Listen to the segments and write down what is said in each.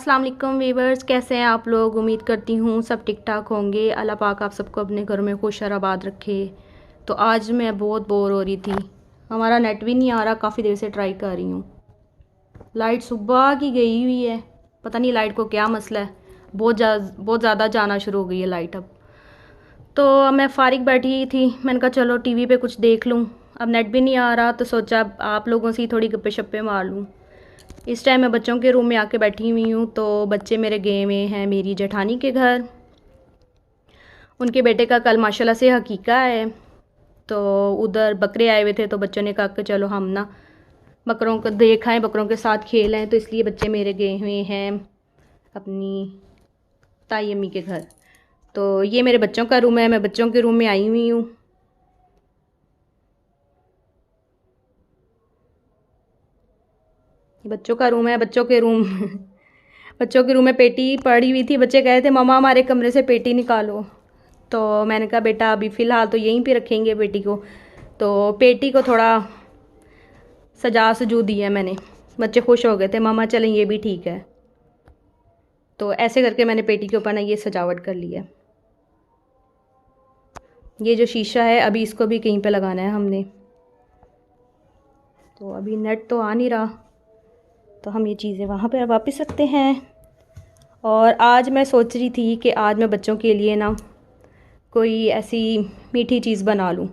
अस्सलाम वालेकुम वीवर्स, कैसे हैं आप लोग। उम्मीद करती हूँ सब ठीक ठाक होंगे। अल्लाह पाक आप सबको अपने घरों में खुश और आबाद रखे। तो आज मैं बहुत बोर हो रही थी, हमारा नेट भी नहीं आ रहा, काफ़ी देर से ट्राई कर रही हूँ। लाइट सुबह की गई हुई है, पता नहीं लाइट को क्या मसला है, बहुत ज़्यादा जाना शुरू हो गई है लाइट अब। तो मैं फ़ारिग बैठी थी, मैंने कहा चलो टीवी पे कुछ देख लूँ। अब नेट भी नहीं आ रहा तो सोचा आप लोगों से ही थोड़ी गप्पे शप्पे मार लूँ। इस टाइम मैं बच्चों के रूम में आके बैठी हुई हूँ। तो बच्चे मेरे गए हुए हैं मेरी जेठानी के घर, उनके बेटे का कल माशाल्लाह से हकीका है। तो उधर बकरे आए हुए थे, तो बच्चों ने कहा कि चलो हम ना बकरों को देखाएं, बकरों के साथ खेलें। तो इसलिए बच्चे मेरे गए हुए हैं अपनी ताई अम्मी के घर। तो ये मेरे बच्चों का रूम है, मैं बच्चों के रूम में आई हुई हूँ। बच्चों का रूम है, बच्चों के रूम बच्चों के रूम में पेटी पड़ी हुई थी। बच्चे कहे थे मम्मा हमारे कमरे से पेटी निकालो। तो मैंने कहा बेटा अभी फ़िलहाल तो यहीं पे रखेंगे पेटी को। तो पेटी को थोड़ा सजा सजू दिया मैंने, बच्चे खुश हो गए थे, मम्मा चलें ये भी ठीक है। तो ऐसे करके मैंने पेटी के ऊपर ना ये सजावट कर ली है। ये जो शीशा है अभी इसको भी कहीं पे लगाना है हमने। तो अभी नेट तो आ नहीं रहा, तो हम ये चीज़ें वहाँ पर वापस रखते हैं। और आज मैं सोच रही थी कि आज मैं बच्चों के लिए ना कोई ऐसी मीठी चीज़ बना लूँ।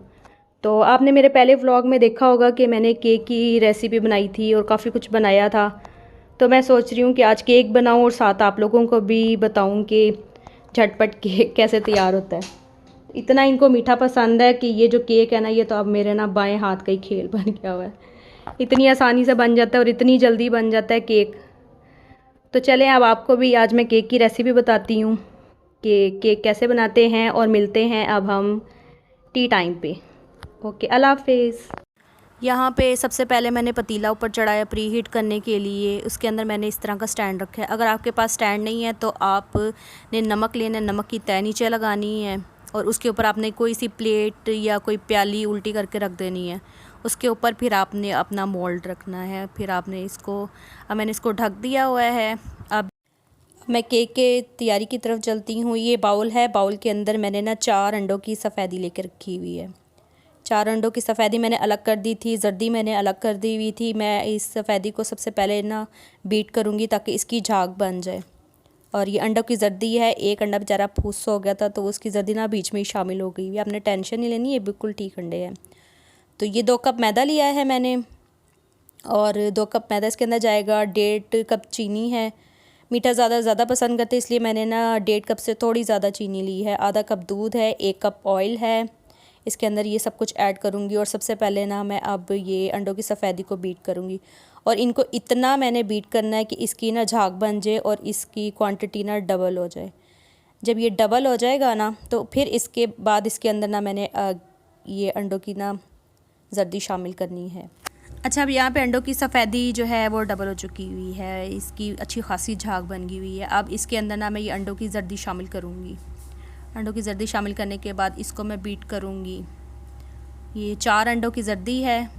तो आपने मेरे पहले व्लॉग में देखा होगा कि मैंने केक की रेसिपी बनाई थी और काफ़ी कुछ बनाया था। तो मैं सोच रही हूँ कि आज केक बनाऊँ और साथ आप लोगों को भी बताऊँ कि झटपट केक कैसे तैयार होता है। इतना इनको मीठा पसंद है कि ये जो केक है ना, ये तो अब मेरे ना बाएं हाथ का ही खेल बन गया हुआ है। इतनी आसानी से बन जाता है और इतनी जल्दी बन जाता है केक। तो चलें अब आपको भी आज मैं केक की रेसिपी बताती हूँ कि केक कैसे बनाते हैं। और मिलते हैं अब हम टी टाइम पे। ओके, अल्लाह हाफिज़। यहाँ पे सबसे पहले मैंने पतीला ऊपर चढ़ाया प्री हीट करने के लिए। उसके अंदर मैंने इस तरह का स्टैंड रखा है। अगर आपके पास स्टैंड नहीं है तो आपने नमक लेना है, नमक की तह नीचे लगानी है और उसके ऊपर आपने कोई सी प्लेट या कोई प्याली उल्टी करके रख देनी है। उसके ऊपर फिर आपने अपना मोल्ड रखना है। फिर आपने इसको, अब मैंने इसको ढक दिया हुआ है। अब मैं केक के तैयारी की तरफ चलती हूँ। ये बाउल है, बाउल के अंदर मैंने ना 4 अंडों की सफ़ेदी लेके रखी हुई है। 4 अंडों की सफ़ेदी मैंने अलग कर दी थी, जर्दी मैंने अलग कर दी हुई थी। मैं इस सफ़ेदी को सबसे पहले ना बीट करूँगी ताकि इसकी झाग बन जाए। और ये अंडों की जर्दी है, एक अंडा बेचारा फूस हो गया था तो उसकी जर्दी ना बीच में ही शामिल हो गई। आपने टेंशन नहीं लेनी, ये बिल्कुल ठीक अंडे हैं। तो ये 2 कप मैदा लिया है मैंने और 2 कप मैदा इसके अंदर जाएगा। 1.5 कप चीनी है। मीठा ज़्यादा पसंद करते इसलिए मैंने ना 1.5 कप से थोड़ी ज़्यादा चीनी ली है। आधा कप दूध है, 1 कप ऑयल है। इसके अंदर ये सब कुछ ऐड करूँगी और सबसे पहले ना मैं अब ये अंडों की सफ़ेदी को बीट करूँगी। और इनको इतना मैंने बीट करना है कि इसकी ना झाग बन जाए और इसकी क्वांटिटी ना डबल हो जाए। जब ये डबल हो जाएगा ना तो फिर इसके बाद इसके अंदर ना मैंने ये अंडों की ना जर्दी शामिल करनी है। अच्छा, अब यहाँ पे अंडों की सफ़ेदी जो है वो डबल हो चुकी हुई है, इसकी अच्छी खासी झाग बन गई हुई है। अब इसके अंदर ना मैं ये अंडों की जर्दी शामिल करूँगी। अंडों की जर्दी शामिल करने के बाद इसको मैं बीट करूँगी। ये 4 अंडों की जर्दी है,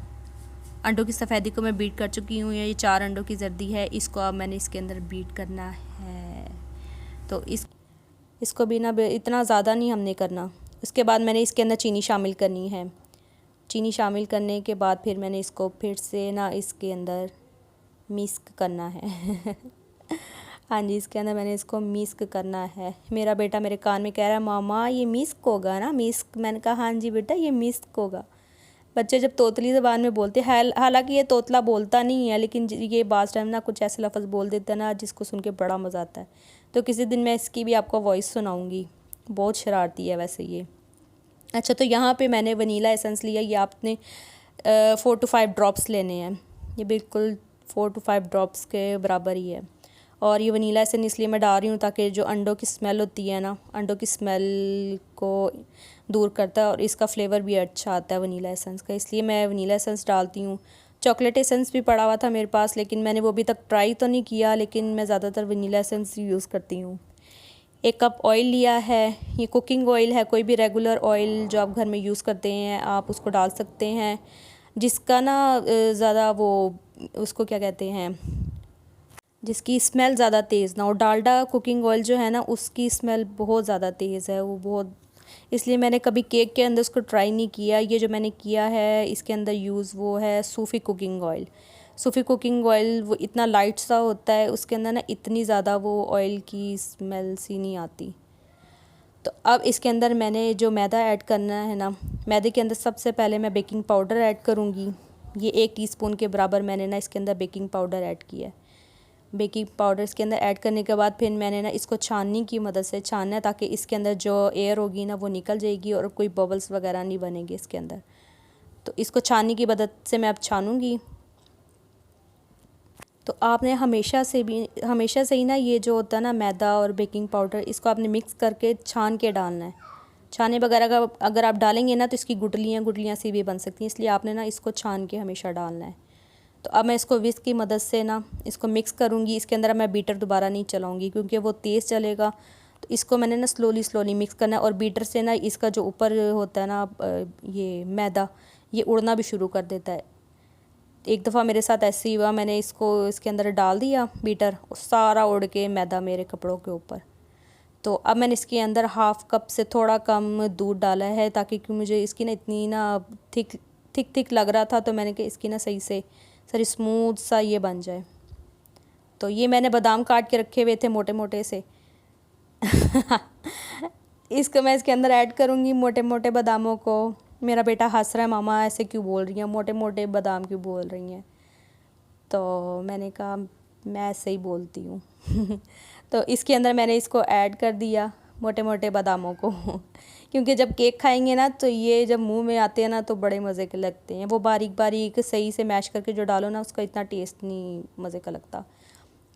अंडों की सफ़ेदी को मैं बीट कर चुकी हूँ। ये 4 अंडों की जर्दी है, इसको अब मैंने इसके अंदर बीट करना है। तो इसको भी ना इतना ज़्यादा नहीं हमने करना। उसके बाद मैंने इसके अंदर चीनी शामिल करनी है। चीनी शामिल करने के बाद फिर मैंने इसको फिर से ना इसके अंदर मिक्स करना है हाँ जी, इसके अंदर मैंने इसको मिक्स करना है। मेरा बेटा मेरे कान में कह रहा है मामा ये मिक्स होगा ना, मिक्स। मैंने कहा हाँ जी बेटा ये मिक्स होगा। बच्चे जब तोतली ज़बान में बोलते हैं, हालांकि ये तोतला बोलता नहीं है, लेकिन ये बाज़ टाइम ना कुछ ऐसे लफ्ज़ बोल देता है ना जिसको सुन के बड़ा मज़ा आता है। तो किसी दिन मैं इसकी भी आपको वॉइस सुनाऊँगी। बहुत शरारती है वैसे ये। अच्छा, तो यहाँ पे मैंने वनीला एसेंस लिया। ये आपने 4 to 5 ड्रॉप्स लेने हैं। ये बिल्कुल 4 to 5 ड्रॉप्स के बराबर ही है। और ये वनीला एसेंस इसलिए मैं डाल रही हूँ ताकि जो अंडों की स्मेल होती है ना, अंडों की स्मेल को दूर करता है और इसका फ्लेवर भी अच्छा आता है वनीला एसेंस का, इसलिए मैं वनीला एसेंस डालती हूँ। चॉकलेट एसेंस भी पड़ा हुआ था मेरे पास, लेकिन मैंने वो अभी तक ट्राई तो नहीं किया, लेकिन मैं ज़्यादातर वनीला एसेंस यूज़ करती हूँ। 1 कप ऑयल लिया है। ये कुकिंग ऑयल है, कोई भी रेगुलर ऑयल जो आप घर में यूज़ करते हैं आप उसको डाल सकते हैं। जिसका ना ज़्यादा वो उसको क्या कहते हैं, जिसकी स्मेल ज़्यादा तेज़ ना हो। डालडा कुकिंग ऑयल जो है ना उसकी स्मेल बहुत ज़्यादा तेज़ है, वो बहुत, इसलिए मैंने कभी केक के अंदर उसको ट्राई नहीं किया। ये जो मैंने किया है इसके अंदर यूज़ वो है सूफ़ी कुकिंग ऑयल। सूफ़ी कुकिंग ऑयल वो इतना लाइट सा होता है, उसके अंदर ना इतनी ज़्यादा वो ऑयल की स्मेल सी नहीं आती। तो अब इसके अंदर मैंने जो मैदा ऐड करना है ना, मैदे के अंदर सबसे पहले मैं बेकिंग पाउडर ऐड करूँगी। ये 1 टीस्पून के बराबर मैंने ना इसके अंदर बेकिंग पाउडर ऐड किया है। बेकिंग पाउडर इसके अंदर ऐड करने के बाद फिर मैंने ना इसको छाननी की मदद से छानना है, ताकि इसके अंदर जो एयर होगी ना वो निकल जाएगी और कोई बबल्स वगैरह नहीं बनेंगे इसके अंदर। तो इसको छाननी की मदद से मैं अब छानूँगी। तो आपने हमेशा से ही ना ये जो होता है ना मैदा और बेकिंग पाउडर, इसको आपने मिक्स करके छान के डालना है। छाने वगैरह का अगर आप डालेंगे ना तो इसकी गुटलियाँ सी भी बन सकती हैं, इसलिए आपने ना इसको छान के हमेशा डालना है। तो अब मैं इसको विस्क की मदद से ना इसको मिक्स करूँगी। इसके अंदर मैं बीटर दोबारा नहीं चलाऊँगी क्योंकि वो तेज़ चलेगा। तो इसको मैंने ना स्लोली मिक्स करना है, और बीटर से ना इसका जो ऊपर होता है ना ये मैदा, ये उड़ना भी शुरू कर देता है। एक दफ़ा मेरे साथ ऐसे ही हुआ, मैंने इसको इसके अंदर डाल दिया बीटर, सारा उड़ के मैदा मेरे कपड़ों के ऊपर। तो अब मैंने इसके अंदर हाफ़ कप से थोड़ा कम दूध डाला है, ताकि कि मुझे इसकी ना इतनी ना थिक लग रहा था, तो मैंने कहा इसकी ना सही से सारी स्मूथ सा ये बन जाए। तो ये मैंने बादाम काट के रखे हुए थे मोटे मोटे से इसको मैं इसके अंदर ऐड करूँगी, मोटे मोटे बादामों को। मेरा बेटा हंस रहा है, मामा ऐसे क्यों बोल रही हैं, मोटे मोटे बादाम क्यों बोल रही हैं। तो मैंने कहा मैं ऐसे ही बोलती हूँ तो इसके अंदर मैंने इसको ऐड कर दिया, मोटे मोटे बादामों को क्योंकि जब केक खाएंगे ना तो ये जब मुंह में आते हैं ना तो बड़े मज़े के लगते हैं। वो बारीक बारीक सही से मैश करके जो डालो ना उसका इतना टेस्ट नहीं मज़े का लगता।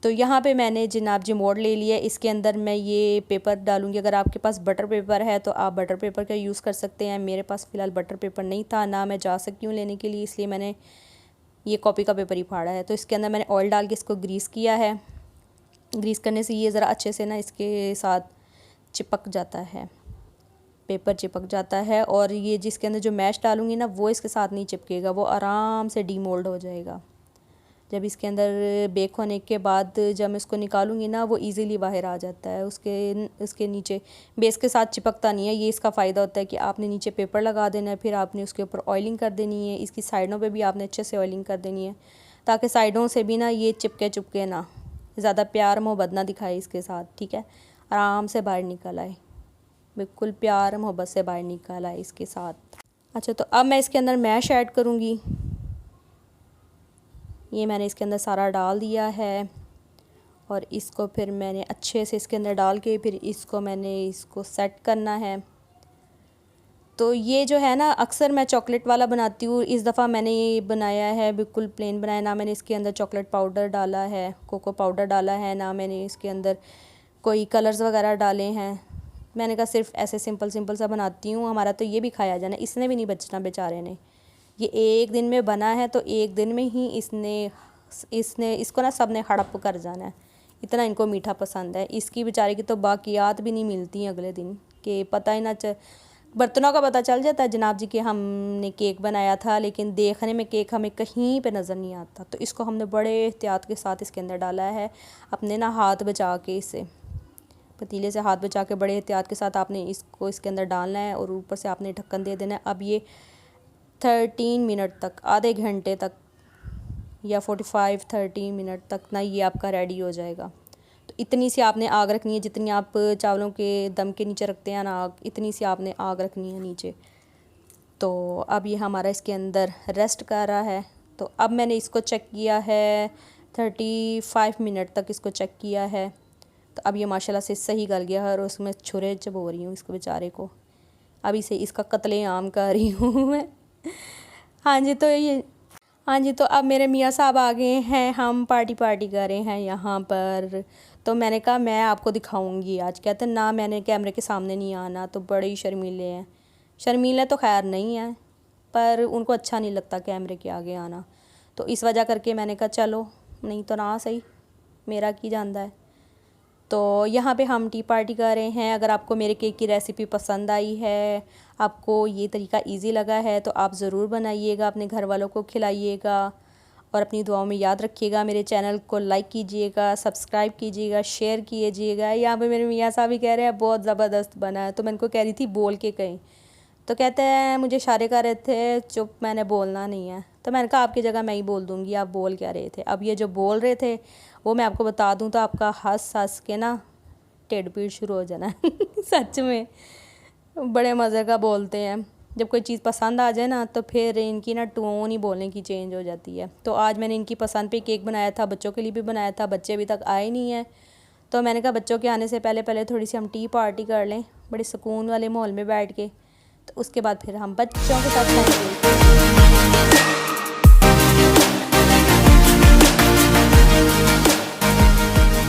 तो यहाँ पे मैंने जनाब जी मोड़ ले लिया। इसके अंदर मैं ये पेपर डालूँगी। अगर आपके पास बटर पेपर है तो आप बटर पेपर का यूज़ कर सकते हैं। मेरे पास फ़िलहाल बटर पेपर नहीं था, ना मैं जा सकती हूँ लेने के लिए, इसलिए मैंने ये कॉपी का पेपर ही फाड़ा है। तो इसके अंदर मैंने ऑयल डाल के इसको ग्रीस किया है। ग्रीस करने से ये ज़रा अच्छे से ना इसके साथ चिपक जाता है, पेपर चिपक जाता है। और ये जिसके अंदर जो मैश डालूँगी ना वो इसके साथ नहीं चिपकेगा, वो आराम से डीमोल्ड हो जाएगा। जब इसके अंदर बेक होने के बाद जब मैं इसको निकालूंगी ना वो इजीली बाहर आ जाता है। उसके नीचे बेस के साथ चिपकता नहीं है। ये इसका फ़ायदा होता है कि आपने नीचे पेपर लगा देना है, फिर आपने उसके ऊपर ऑयलिंग कर देनी है। इसकी साइडों पे भी आपने अच्छे से ऑयलिंग कर देनी है, ताकि साइडों से भी ना ये चिपके ना, ज़्यादा प्यार मोहब्बत ना दिखाए इसके साथ, ठीक है। आराम से बाहर निकल आए, बिल्कुल प्यार मोहब्बत से बाहर निकल आए इसके साथ। अच्छा, तो अब मैं इसके अंदर मैश ऐड करूँगी। ये मैंने इसके अंदर सारा डाल दिया है, और इसको फिर मैंने अच्छे से इसके अंदर डाल के फिर इसको सेट करना है। तो ये जो है ना अक्सर मैं चॉकलेट वाला बनाती हूँ, इस दफ़ा मैंने ये बनाया है बिल्कुल प्लेन बनाया। ना मैंने इसके अंदर चॉकलेट पाउडर डाला है, कोको पाउडर डाला है, ना मैंने इसके अंदर कोई कलर्स वगैरह डाले हैं। मैंने कहा सिर्फ ऐसे सिंपल सा बनाती हूँ, हमारा तो ये भी खाया जाना, इसने भी नहीं बचना बेचारे ने। ये एक दिन में बना है तो एक दिन में ही इसको ना सब ने हड़प कर जाना है, इतना इनको मीठा पसंद है। इसकी बेचारे की तो बाकियात भी नहीं मिलती हैं अगले दिन, कि पता ही ना बर्तनों का पता चल जाता है जनाब जी कि हमने केक बनाया था, लेकिन देखने में केक हमें कहीं पे नज़र नहीं आता। तो इसको हमने बड़े एहतियात के साथ इसके अंदर डाला है, अपने ना हाथ बचा के, इसे पतीले से हाथ बचा के बड़े एहतियात के साथ आपने इसको इसके अंदर डालना है, और ऊपर से आपने ढक्कन दे देना है। अब ये 13 मिनट तक, आधे घंटे तक या 45-30 मिनट तक ना ये आपका रेडी हो जाएगा। तो इतनी सी आपने आग रखनी है, जितनी आप चावलों के दम के नीचे रखते हैं ना आग, इतनी सी आपने आग रखनी है नीचे। तो अब ये हमारा इसके अंदर रेस्ट कर रहा है। तो अब मैंने इसको चेक किया है 35 मिनट तक इसको चेक किया है। तो अब ये माशाल्लाह से सही गल गया है, और उसमें छुरे चबो रही हूँ इसको बेचारे को, अभी से इसका कत्लेआम कर रही हूँ मैं। हाँ जी, तो अब मेरे मियाँ साहब आ गए हैं, हम पार्टी कर रहे हैं यहाँ पर। तो मैंने कहा मैं आपको दिखाऊंगी आज। कहते ना मैंने कैमरे के सामने नहीं आना, तो बड़े ही शर्मीले हैं। शर्मीले तो खैर नहीं हैं, पर उनको अच्छा नहीं लगता कैमरे के आगे आना, तो इस वजह करके मैंने कहा चलो नहीं तो ना सही, मेरा की जाता है। तो यहाँ पे हम टी पार्टी कर रहे हैं। अगर आपको मेरे केक की रेसिपी पसंद आई है, आपको ये तरीका इजी लगा है, तो आप ज़रूर बनाइएगा, अपने घर वालों को खिलाइएगा। और अपनी दुआओं में याद रखिएगा। मेरे चैनल को लाइक कीजिएगा, सब्सक्राइब कीजिएगा, शेयर कीजिएगा। यहाँ पे मेरे मियाँ साहब भी कह रहे हैं बहुत ज़बरदस्त बना है, तो मैं इनको कह रही थी बोल के कहीं, तो कहते हैं मुझे इशारे कर रहे थे चुप, मैंने बोलना नहीं है। तो मैंने कहा आपकी जगह मैं ही बोल दूँगी, आप बोल क्या रहे थे। अब ये जो बोल रहे थे वो मैं आपको बता दूँ तो आपका हंस हंस के ना टेढ़ पीढ़ शुरू हो जाना है। सच में बड़े मज़े का बोलते हैं। जब कोई चीज़ पसंद आ जाए ना तो फिर इनकी ना टोन ही बोलने की चेंज हो जाती है। तो आज मैंने इनकी पसंद पे केक बनाया था, बच्चों के लिए भी बनाया था, बच्चे अभी तक आए नहीं हैं। तो मैंने कहा बच्चों के आने से पहले पहले थोड़ी सी हम टी पार्टी कर लें बड़े सुकून वाले माहौल में बैठ के, तो उसके बाद फिर हम बच्चों के साथ खाएंगे।